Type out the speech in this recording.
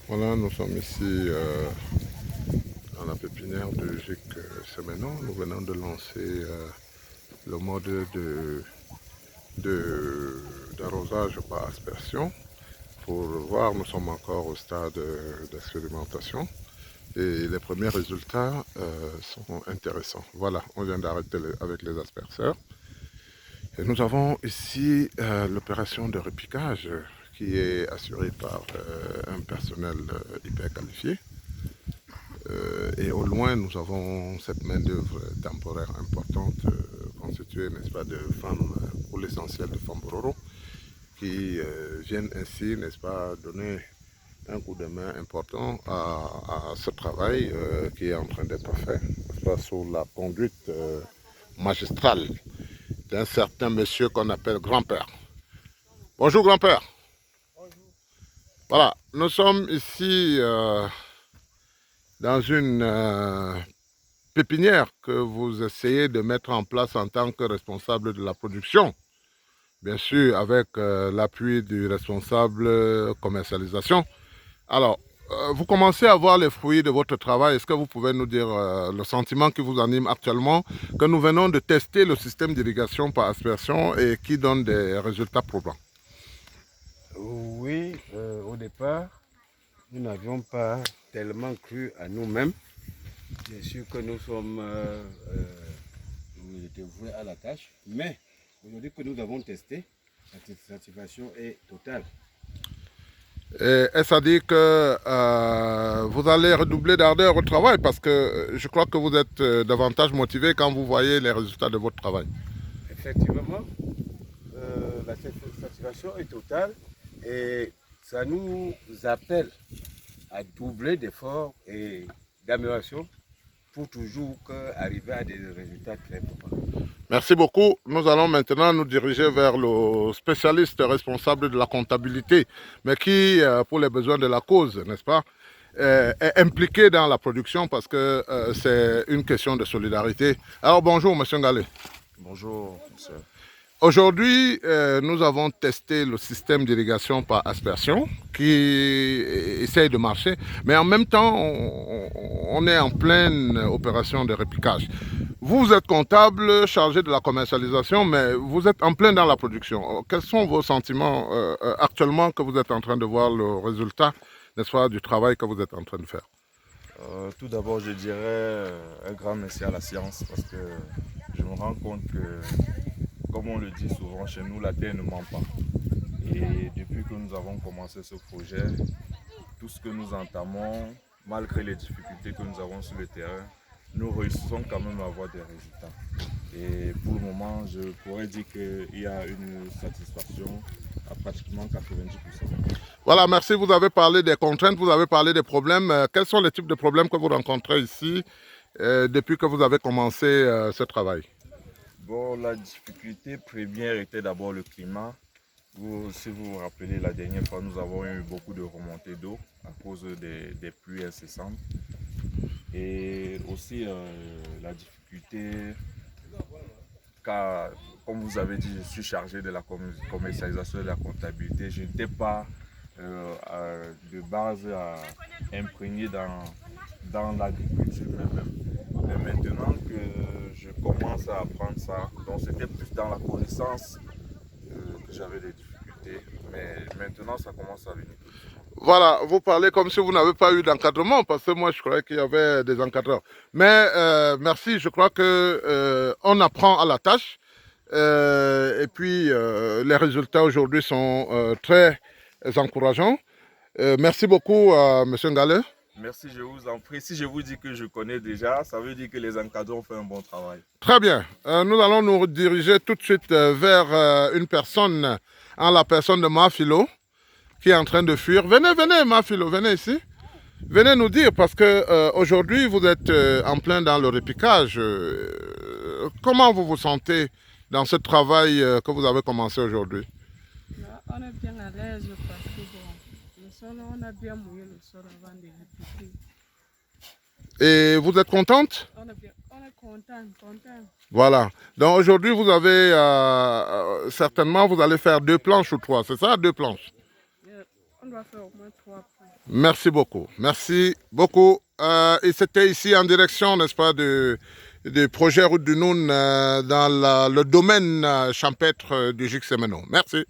Voilà, nous sommes ici dans la pépinière de Gic Semenon. Nous venons de lancer le mode d'arrosage par aspersion. Pour le voir, nous sommes encore au stade d'expérimentation et les premiers résultats sont intéressants. Voilà, on vient d'arrêter avec les asperceurs. Et nous avons ici l'opération de repiquage qui est assurée par un personnel hyper qualifié. Et au loin, nous avons cette main-d'œuvre temporaire importante constituée, n'est-ce pas, de femmes, pour l'essentiel de femmes Bororo, qui viennent ainsi, n'est-ce pas, donner un coup de main important à ce travail qui est en train d'être fait, n'est-ce pas, sous la conduite magistrale d'un certain monsieur qu'on appelle grand-père. Bonjour grand-père. Bonjour. Voilà, nous sommes ici dans une pépinière que vous essayez de mettre en place en tant que responsable de la production. Bien sûr, avec l'appui du responsable commercialisation. Alors, vous commencez à voir les fruits de votre travail. Est-ce que vous pouvez nous dire le sentiment qui vous anime actuellement, que nous venons de tester le système d'irrigation par aspersion et qui donne des résultats probants? Oui, au départ, nous n'avions pas tellement cru à nous-mêmes. Bien sûr que nous sommes dévoués à la tâche, mais aujourd'hui que nous avons testé, la satisfaction est totale. Est-ce à dire que vous allez redoubler d'ardeur au travail parce que je crois que vous êtes davantage motivé quand vous voyez les résultats de votre travail? Effectivement, la satisfaction est totale et ça nous appelle à doubler d'efforts et d'amélioration pour toujours arriver à des résultats très probants. Merci beaucoup. Nous allons maintenant nous diriger vers le spécialiste responsable de la comptabilité, mais qui, pour les besoins de la cause, n'est-ce pas, est impliqué dans la production parce que c'est une question de solidarité. Alors bonjour, monsieur Ngalé. Bonjour, monsieur. Aujourd'hui, nous avons testé le système d'irrigation par aspersion qui essaye de marcher, mais en même temps, on est en pleine opération de répliquage. Vous êtes comptable, chargé de la commercialisation, mais vous êtes en plein dans la production. Quels sont vos sentiments actuellement que vous êtes en train de voir le résultat, n'est-ce pas, du travail que vous êtes en train de faire? Tout d'abord, je dirais un grand merci à la science parce que je me rends compte que, comme on le dit souvent, chez nous, la terre ne ment pas. Et depuis que nous avons commencé ce projet, tout ce que nous entamons, malgré les difficultés que nous avons sur le terrain, nous réussissons quand même à avoir des résultats. Et pour le moment, je pourrais dire qu'il y a une satisfaction à pratiquement 90%. Voilà, merci. Vous avez parlé des contraintes, vous avez parlé des problèmes. Quels sont les types de problèmes que vous rencontrez ici depuis que vous avez commencé ce travail? Bon, la difficulté première était d'abord le climat. Si vous vous rappelez, la dernière fois, nous avons eu beaucoup de remontées d'eau à cause des pluies incessantes. Et aussi la difficulté, car comme vous avez dit, je suis chargé de la commercialisation et de la comptabilité. Je n'étais pas de base imprégné dans l'agriculture même. Mais maintenant que je commence à apprendre ça, donc c'était plus dans la connaissance que j'avais des difficultés. Mais maintenant, ça commence à venir. Voilà, vous parlez comme si vous n'avez pas eu d'encadrement, parce que moi je croyais qu'il y avait des encadreurs. Mais merci, je crois que on apprend à la tâche. Et puis les résultats aujourd'hui sont très encourageants. Merci beaucoup, monsieur Ngale. Merci, je vous en prie. Si je vous dis que je connais déjà, ça veut dire que les encadrants ont fait un bon travail. Très bien. Nous allons nous diriger tout de suite vers une personne, en la personne de Mafilo, qui est en train de fuir. Venez, venez, Mafilo, venez ici. Venez nous dire, parce que aujourd'hui, vous êtes en plein dans le repiquage. Comment vous vous sentez dans ce travail que vous avez commencé aujourd'hui? On est bien à l'aise parce que bon, le sol, on a bien mouillé le sol avant de repiquer. Et vous êtes contente? On est content. Voilà. Donc aujourd'hui, vous avez certainement, vous allez faire 2 planches ou 3, c'est ça, 2 planches? On doit faire au moins 3 points. Merci beaucoup. Merci beaucoup. Et c'était ici en direction, n'est-ce pas, du projet Route du Noun dans le domaine champêtre du Jixemeno. Merci.